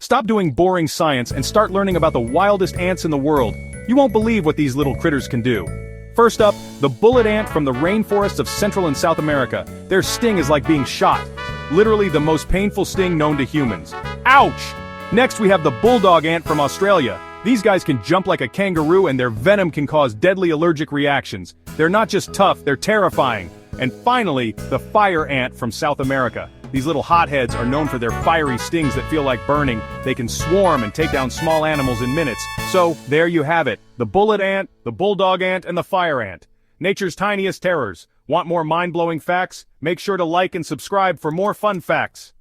Stop doing boring science and start learning about the wildest ants in the world. You won't believe what these little critters can do. First up, the bullet ant from the rainforests of Central and South America. Their sting is like being shot. Literally the most painful sting known to humans. Ouch! Next we have the bulldog ant from Australia. These guys can jump like a kangaroo and their venom can cause deadly allergic reactions. They're not just tough, they're terrifying. And finally, the fire ant from South America. These little hotheads are known for their fiery stings that feel like burning. They can swarm and take down small animals in minutes. So, there you have it. The bullet ant, the bulldog ant, and the fire ant. Nature's tiniest terrors. Want more mind-blowing facts? Make sure to like and subscribe for more fun facts.